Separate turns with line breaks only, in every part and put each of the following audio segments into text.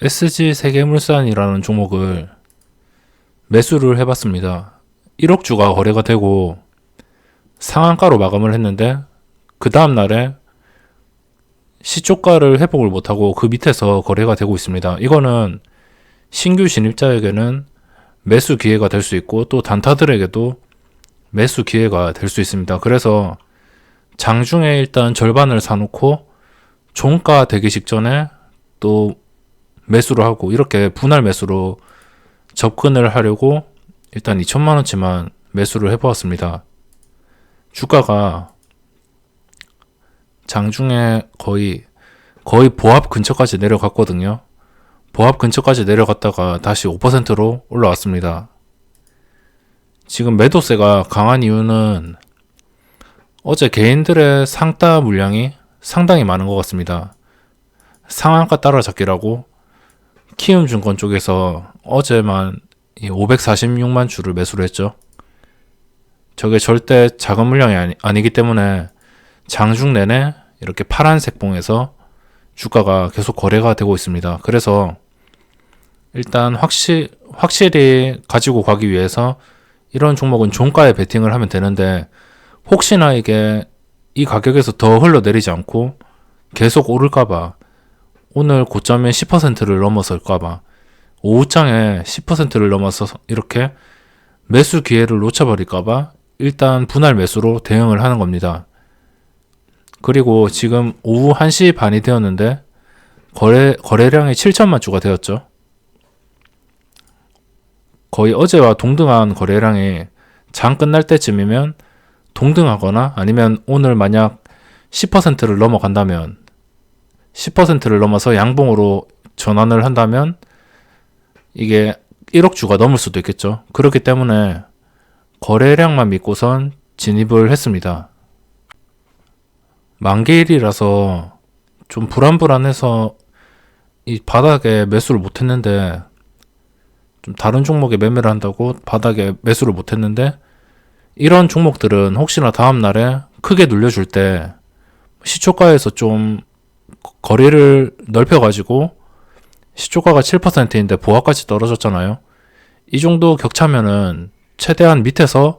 SG세계물산이라는 종목을 매수를 해봤습니다. 1억 주가 거래가 되고 상한가로 마감을 했는데 그 다음날에 시초가를 회복을 못하고 그 밑에서 거래가 되고 있습니다. 이거는 신규 진입자에게는 매수 기회가 될 수 있고 또 단타들에게도 매수 기회가 될 수 있습니다. 그래서 장중에 일단 절반을 사놓고 종가 되기 직전에 또 매수를 하고 이렇게 분할 매수로 접근을 하려고 일단 2천만원치만 매수를 해보았습니다. 주가가 장중에 거의 보합 근처까지 내려갔거든요. 보합 근처까지 내려갔다가 다시 5%로 올라왔습니다. 지금 매도세가 강한 이유는 어제 개인들의 상따 물량이 상당히 많은 것 같습니다. 상한가 따라잡기라고 키움증권 쪽에서 어제만 546만 주를 매수를 했죠. 저게 절대 작은 물량이 아니기 때문에 장중 내내 이렇게 파란색 봉에서 주가가 계속 거래가 되고 있습니다. 그래서 일단 확실히 가지고 가기 위해서 이런 종목은 종가에 베팅을 하면 되는데 혹시나 이게 이 가격에서 더 흘러내리지 않고 계속 오를까봐 오늘 고점에 10%를 넘어설까봐 오후장에 10%를 넘어서 이렇게 매수 기회를 놓쳐버릴까봐 일단 분할 매수로 대응을 하는 겁니다. 그리고 지금 오후 1시 반이 되었는데 거래량이 7천만 주가 되었죠. 거의 어제와 동등한 거래량이 장 끝날 때쯤이면 동등하거나 아니면 오늘 만약 10%를 넘어간다면 10%를 넘어서 양봉으로 전환을 한다면 이게 1억 주가 넘을 수도 있겠죠. 그렇기 때문에 거래량만 믿고선 진입을 했습니다. 만기일이라서 좀 불안해서 이 바닥에 매수를 못했는데 좀 다른 종목에 매매를 한다고 바닥에 매수를 못했는데 이런 종목들은 혹시나 다음날에 크게 눌려줄 때 시초가에서 좀 거리를 넓혀가지고 시초가가 7%인데 보합까지 떨어졌잖아요. 이 정도 격차면은 최대한 밑에서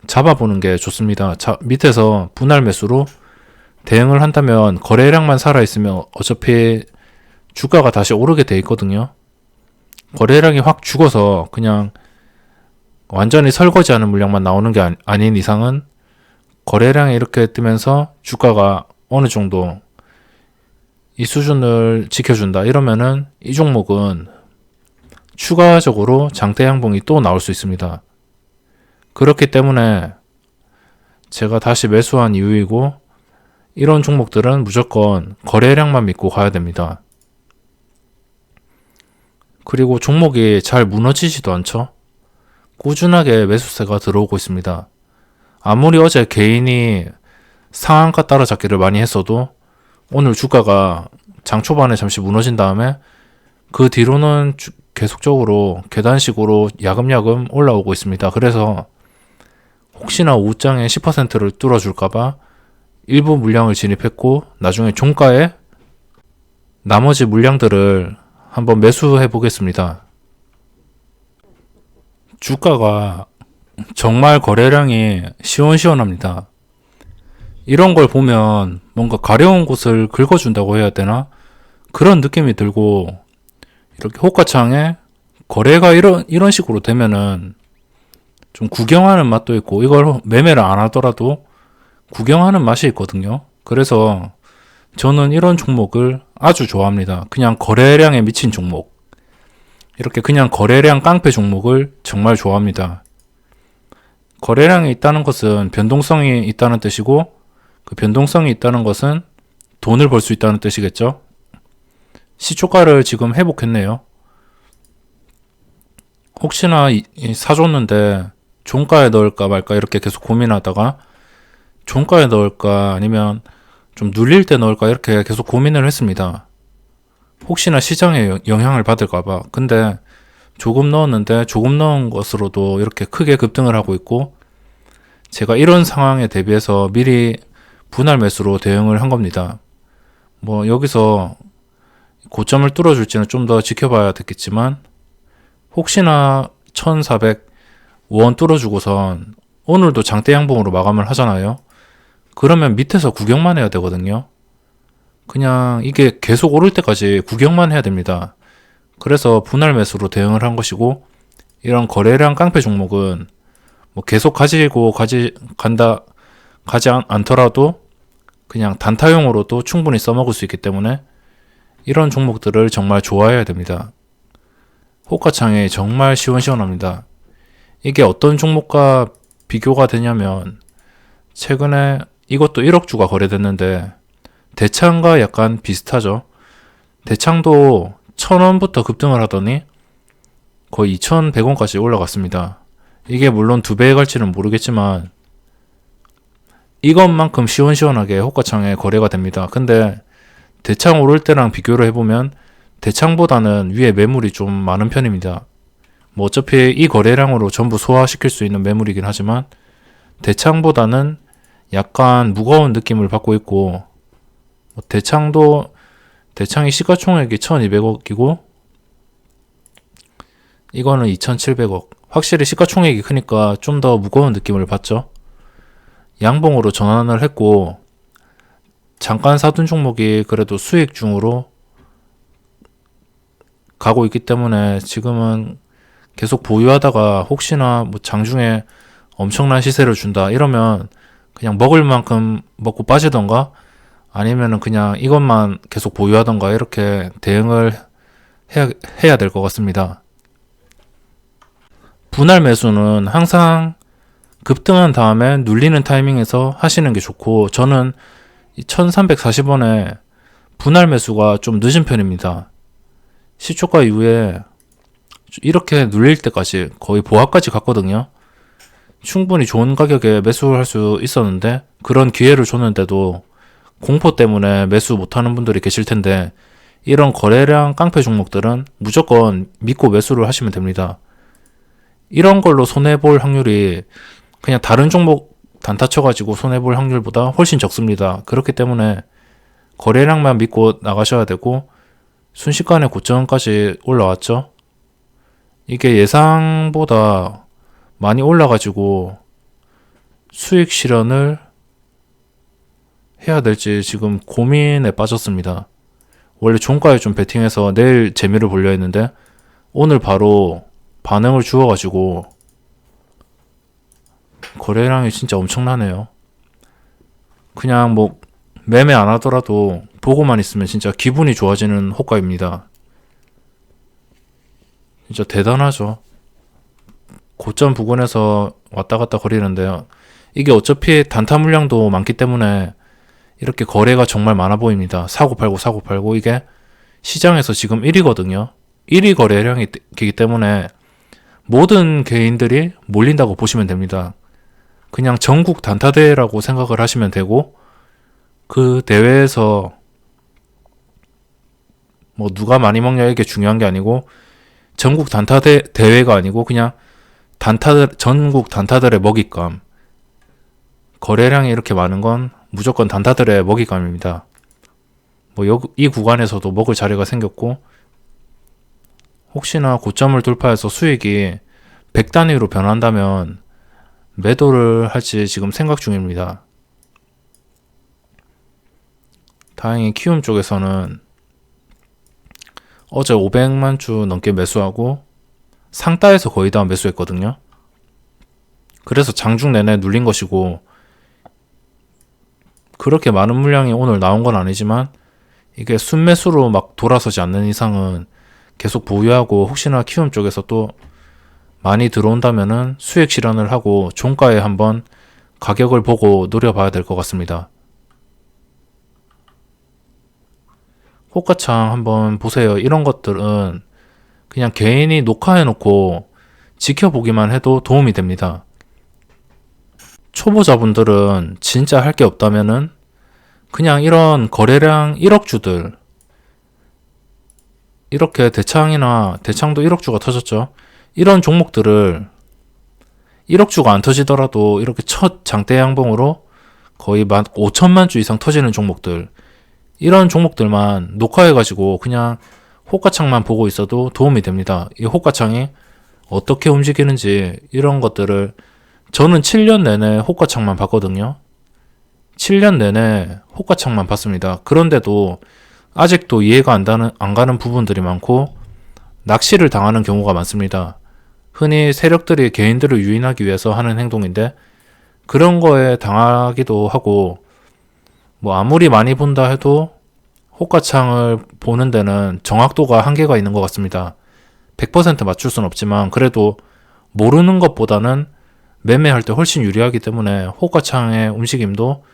잡아보는 게 좋습니다. 밑에서 분할 매수로 대응을 한다면 거래량만 살아있으면 어차피 주가가 다시 오르게 돼 있거든요. 거래량이 확 죽어서 그냥 완전히 설거지하는 물량만 나오는 게 아닌 이상은 거래량이 이렇게 뜨면서 주가가 어느 정도 이 수준을 지켜준다 이러면은 이 종목은 추가적으로 장대 양봉이 또 나올 수 있습니다. 그렇기 때문에 제가 다시 매수한 이유이고 이런 종목들은 무조건 거래량만 믿고 가야 됩니다. 그리고 종목이 잘 무너지지도 않죠. 꾸준하게 매수세가 들어오고 있습니다. 아무리 어제 개인이 상한가 따라잡기를 많이 했어도 오늘 주가가 장 초반에 잠시 무너진 다음에 그 뒤로는 계속적으로 계단식으로 야금야금 올라오고 있습니다. 그래서 혹시나 오후장에 10%를 뚫어줄까봐 일부 물량을 진입했고 나중에 종가에 나머지 물량들을 한번 매수해 보겠습니다. 주가가 정말 거래량이 시원시원합니다. 이런 걸 보면 뭔가 가려운 곳을 긁어준다고 해야 되나? 그런 느낌이 들고 이렇게 호가창에 거래가 이런 식으로 되면은 좀 구경하는 맛도 있고 이걸 매매를 안 하더라도 구경하는 맛이 있거든요. 그래서 저는 이런 종목을 아주 좋아합니다. 그냥 거래량에 미친 종목. 이렇게 그냥 거래량 깡패 종목을 정말 좋아합니다. 거래량이 있다는 것은 변동성이 있다는 뜻이고 그 변동성이 있다는 것은 돈을 벌 수 있다는 뜻이겠죠. 시초가를 지금 회복했네요. 혹시나 사줬는데 종가에 넣을까 말까 이렇게 계속 고민하다가 종가에 넣을까 아니면 좀 눌릴 때 넣을까 이렇게 계속 고민을 했습니다. 혹시나 시장에 영향을 받을까봐. 근데 조금 넣었는데 조금 넣은 것으로도 이렇게 크게 급등을 하고 있고 제가 이런 상황에 대비해서 미리 분할 매수로 대응을 한 겁니다. 뭐 여기서 고점을 뚫어줄지는 좀 더 지켜봐야 되겠지만 혹시나 1400원 뚫어주고선 오늘도 장대 양봉으로 마감을 하잖아요. 그러면 밑에서 구경만 해야 되거든요. 그냥 이게 계속 오를 때까지 구경만 해야 됩니다. 그래서 분할 매수로 대응을 한 것이고, 이런 거래량 깡패 종목은 뭐 계속 가지 않더라도 그냥 단타용으로도 충분히 써먹을 수 있기 때문에 이런 종목들을 정말 좋아해야 됩니다. 호가창이 정말 시원시원합니다. 이게 어떤 종목과 비교가 되냐면, 최근에 이것도 1억 주가 거래됐는데 대창과 약간 비슷하죠. 대창도 1000원부터 급등을 하더니 거의 2100원까지 올라갔습니다. 이게 물론 2배에 갈지는 모르겠지만 이것만큼 시원시원하게 호가창에 거래가 됩니다. 근데 대창 오를 때랑 비교를 해보면 대창보다는 위에 매물이 좀 많은 편입니다. 뭐 어차피 이 거래량으로 전부 소화시킬 수 있는 매물이긴 하지만 대창보다는 약간 무거운 느낌을 받고 있고, 대창이 시가총액이 1200억이고 이거는 2700억. 확실히 시가총액이 크니까 좀 더 무거운 느낌을 받죠. 양봉으로 전환을 했고, 잠깐 사둔 종목이 그래도 수익 중으로 가고 있기 때문에 지금은 계속 보유하다가 혹시나 뭐 장중에 엄청난 시세를 준다 이러면 그냥 먹을 만큼 먹고 빠지던가, 아니면은 그냥 이것만 계속 보유하던가 이렇게 대응을 해야 될 것 같습니다. 분할 매수는 항상 급등한 다음에 눌리는 타이밍에서 하시는 게 좋고, 저는 1340원에 분할 매수가 좀 늦은 편입니다. 시초가 이후에 이렇게 눌릴 때까지 거의 보합까지 갔거든요. 충분히 좋은 가격에 매수를 할 수 있었는데, 그런 기회를 줬는데도 공포 때문에 매수 못하는 분들이 계실 텐데, 이런 거래량 깡패 종목들은 무조건 믿고 매수를 하시면 됩니다. 이런 걸로 손해볼 확률이 그냥 다른 종목 단타 쳐가지고 손해볼 확률보다 훨씬 적습니다. 그렇기 때문에 거래량만 믿고 나가셔야 되고, 순식간에 고점까지 올라왔죠. 이게 예상보다 많이 올라가지고 수익 실현을 해야 될지 지금 고민에 빠졌습니다. 원래 종가에 좀 베팅해서 내일 재미를 보려 했는데 오늘 바로 반응을 주어가지고 거래량이 진짜 엄청나네요. 그냥 뭐 매매 안 하더라도 보고만 있으면 진짜 기분이 좋아지는 호가입니다. 진짜 대단하죠. 고점 부근에서 왔다 갔다 거리는데요. 이게 어차피 단타 물량도 많기 때문에 이렇게 거래가 정말 많아 보입니다. 사고 팔고 이게 시장에서 지금 1위거든요. 1위 거래량이기 때문에 모든 개인들이 몰린다고 보시면 됩니다. 그냥 전국 단타 대회라고 생각을 하시면 되고, 그 대회에서 뭐 누가 많이 먹냐 이게 중요한 게 아니고, 전국 단타 대회가 아니고 그냥 전국 단타들의 먹잇감. 거래량이 이렇게 많은 건 무조건 단타들의 먹잇감입니다. 뭐 이 구간에서도 먹을 자리가 생겼고, 혹시나 고점을 돌파해서 수익이 100단위로 변한다면 매도를 할지 지금 생각 중입니다. 다행히 키움 쪽에서는 어제 500만 주 넘게 매수하고 상따에서 거의 다 매수했거든요. 그래서 장중 내내 눌린 것이고, 그렇게 많은 물량이 오늘 나온 건 아니지만 이게 순매수로 막 돌아서지 않는 이상은 계속 보유하고, 혹시나 키움 쪽에서 또 많이 들어온다면은 수익 실현을 하고 종가에 한번 가격을 보고 노려봐야 될 것 같습니다. 호가창 한번 보세요. 이런 것들은 그냥 개인이 녹화해놓고 지켜보기만 해도 도움이 됩니다. 초보자분들은 진짜 할 게 없다면은 그냥 이런 거래량 1억 주들, 이렇게 대창도 1억 주가 터졌죠. 이런 종목들을 1억 주가 안 터지더라도 이렇게 첫 장대 양봉으로 거의 5천만 주 이상 터지는 종목들, 이런 종목들만 녹화해가지고 그냥 호가창만 보고 있어도 도움이 됩니다. 이 호가창이 어떻게 움직이는지 이런 것들을 저는 7년 내내 호가창만 봤거든요. 7년 내내 호가창만 봤습니다. 그런데도 아직도 이해가 안 가는 부분들이 많고 낚시를 당하는 경우가 많습니다. 흔히 세력들이 개인들을 유인하기 위해서 하는 행동인데 그런 거에 당하기도 하고 뭐 아무리 많이 본다 해도 호가창을 보는 데는 정확도가 한계가 있는 것 같습니다. 100% 맞출 수는 없지만 그래도 모르는 것보다는 매매할 때 훨씬 유리하기 때문에 호가창의 움직임도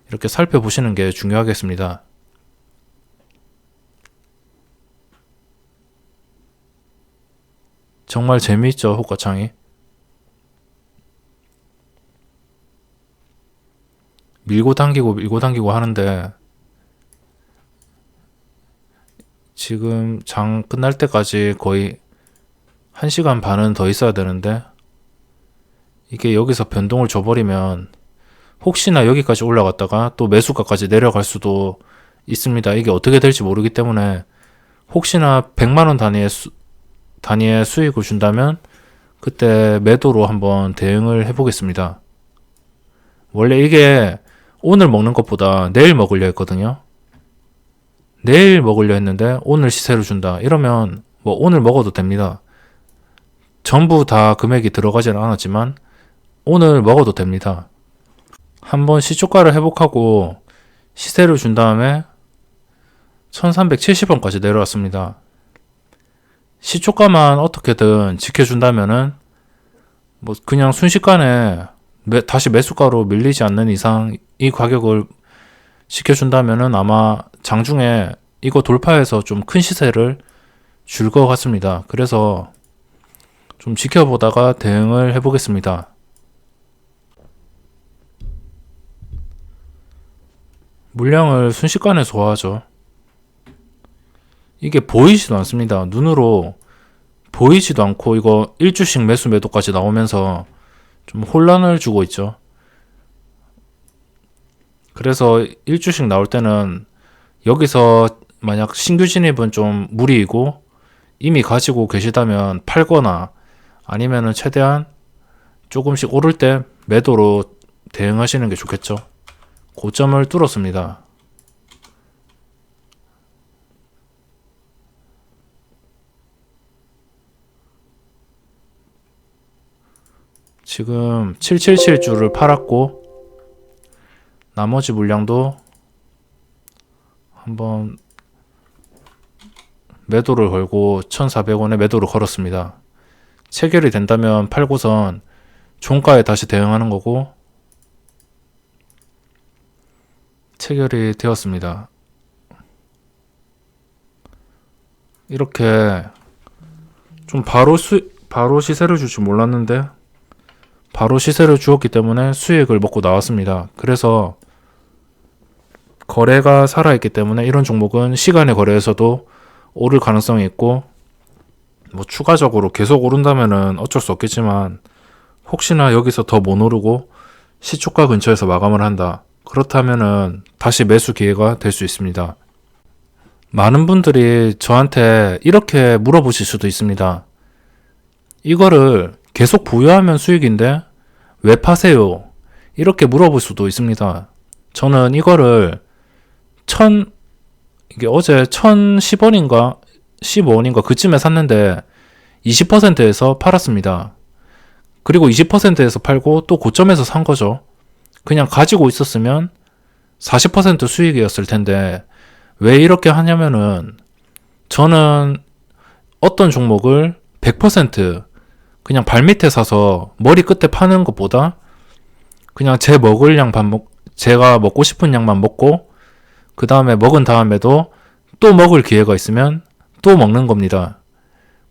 이렇게 살펴보시는 게 중요하겠습니다. 정말 재미있죠, 호가창이. 밀고 당기고 하는데 지금 장 끝날 때까지 거의 1시간 반은 더 있어야 되는데 이게 여기서 변동을 줘버리면 혹시나 여기까지 올라갔다가 또 매수가까지 내려갈 수도 있습니다. 이게 어떻게 될지 모르기 때문에 혹시나 100만원 단위의 수익을 준다면 그때 매도로 한번 대응을 해보겠습니다. 원래 이게 오늘 먹는 것보다 내일 먹으려 했거든요. 내일 먹으려 했는데 오늘 시세를 준다. 이러면 뭐 오늘 먹어도 됩니다. 전부 다 금액이 들어가지는 않았지만 오늘 먹어도 됩니다. 한번 시초가를 회복하고 시세를 준 다음에 1370원까지 내려왔습니다. 시초가만 어떻게든 지켜준다면은 뭐 그냥 순식간에 다시 매수가로 밀리지 않는 이상 이 가격을 지켜준다면은 아마 장중에 이거 돌파해서 좀 큰 시세를 줄 것 같습니다. 그래서 좀 지켜보다가 대응을 해보겠습니다. 물량을 순식간에 소화하죠. 이게 보이지도 않습니다. 눈으로 보이지도 않고 이거 1주씩 매수 매도까지 나오면서 좀 혼란을 주고 있죠. 그래서 1주씩 나올 때는 여기서 만약 신규 진입은 좀 무리이고 이미 가지고 계시다면 팔거나 아니면은 최대한 조금씩 오를 때 매도로 대응하시는 게 좋겠죠. 고점을 뚫었습니다. 지금 777주를 팔았고 나머지 물량도 한번 매도를 걸고 1,400원에 매도를 걸었습니다. 체결이 된다면 팔고선 종가에 다시 대응하는 거고 체결이 되었습니다. 이렇게 좀 바로 시세를 줄 줄 몰랐는데 바로 시세를 주었기 때문에 수익을 먹고 나왔습니다. 그래서 거래가 살아있기 때문에 이런 종목은 시간의 거래에서도 오를 가능성이 있고 뭐 추가적으로 계속 오른다면은 어쩔 수 없겠지만 혹시나 여기서 더 못 오르고 시초가 근처에서 마감을 한다. 그렇다면은 다시 매수 기회가 될 수 있습니다. 많은 분들이 저한테 이렇게 물어보실 수도 있습니다. 이거를 계속 보유하면 수익인데 왜 파세요? 이렇게 물어볼 수도 있습니다. 저는 이거를 이게 어제 1010원인가 15원인가 그쯤에 샀는데 20%에서 팔았습니다. 그리고 20%에서 팔고 또 고점에서 산 거죠. 그냥 가지고 있었으면 40% 수익이었을 텐데 왜 이렇게 하냐면은 저는 어떤 종목을 100% 그냥 발밑에 사서 머리 끝에 파는 것보다 그냥 제가 먹고 싶은 양만 먹고 그 다음에 먹은 다음에도 또 먹을 기회가 있으면 또 먹는 겁니다.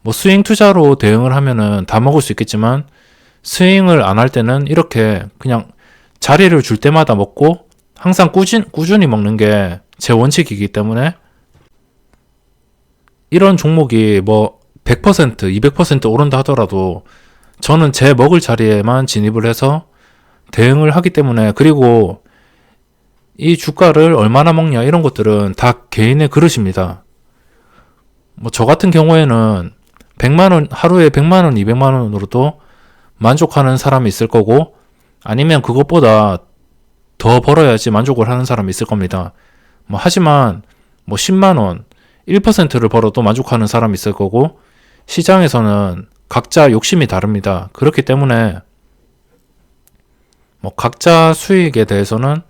뭐 스윙 투자로 대응을 하면은 다 먹을 수 있겠지만 스윙을 안 할 때는 이렇게 그냥 자리를 줄 때마다 먹고 항상 꾸준히 먹는 게 제 원칙이기 때문에 이런 종목이 뭐 100%, 200% 오른다 하더라도 저는 제 먹을 자리에만 진입을 해서 대응을 하기 때문에 그리고 이 주가를 얼마나 먹냐 이런 것들은 다 개인의 그릇입니다. 뭐 저 같은 경우에는 100만원, 하루에 100만원, 200만원으로도 만족하는 사람이 있을 거고, 아니면 그것보다 더 벌어야지 만족을 하는 사람이 있을 겁니다. 뭐 하지만 뭐 10만원, 1%를 벌어도 만족하는 사람이 있을 거고, 시장에서는 각자 욕심이 다릅니다. 그렇기 때문에 뭐 각자 수익에 대해서는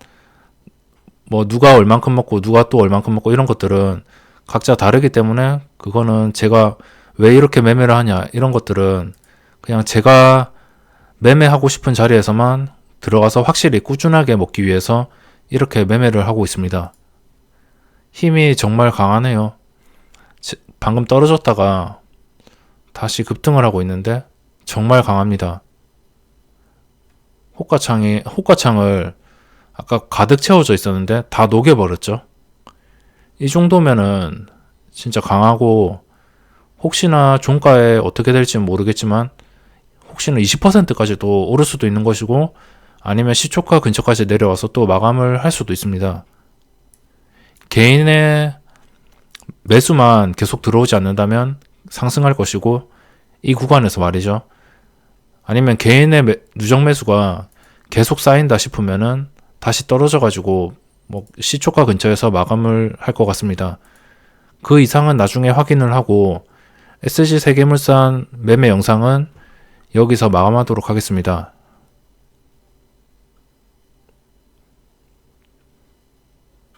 뭐 누가 얼만큼 먹고 누가 또 얼만큼 먹고 이런 것들은 각자 다르기 때문에, 그거는 제가 왜 이렇게 매매를 하냐 이런 것들은 그냥 제가 매매하고 싶은 자리에서만 들어가서 확실히 꾸준하게 먹기 위해서 이렇게 매매를 하고 있습니다. 힘이 정말 강하네요. 방금 떨어졌다가 다시 급등을 하고 있는데 정말 강합니다. 호가창을 아까 가득 채워져 있었는데 다 녹여버렸죠. 이 정도면은 진짜 강하고, 혹시나 종가에 어떻게 될지는 모르겠지만 혹시나 20%까지도 오를 수도 있는 것이고, 아니면 시초가 근처까지 내려와서 또 마감을 할 수도 있습니다. 개인의 매수만 계속 들어오지 않는다면 상승할 것이고, 이 구간에서 말이죠. 아니면 개인의 누적 매수가 계속 쌓인다 싶으면은 다시 떨어져가지고 뭐 시초가 근처에서 마감을 할 것 같습니다. 그 이상은 나중에 확인을 하고, SG 세계물산 매매 영상은 여기서 마감하도록 하겠습니다.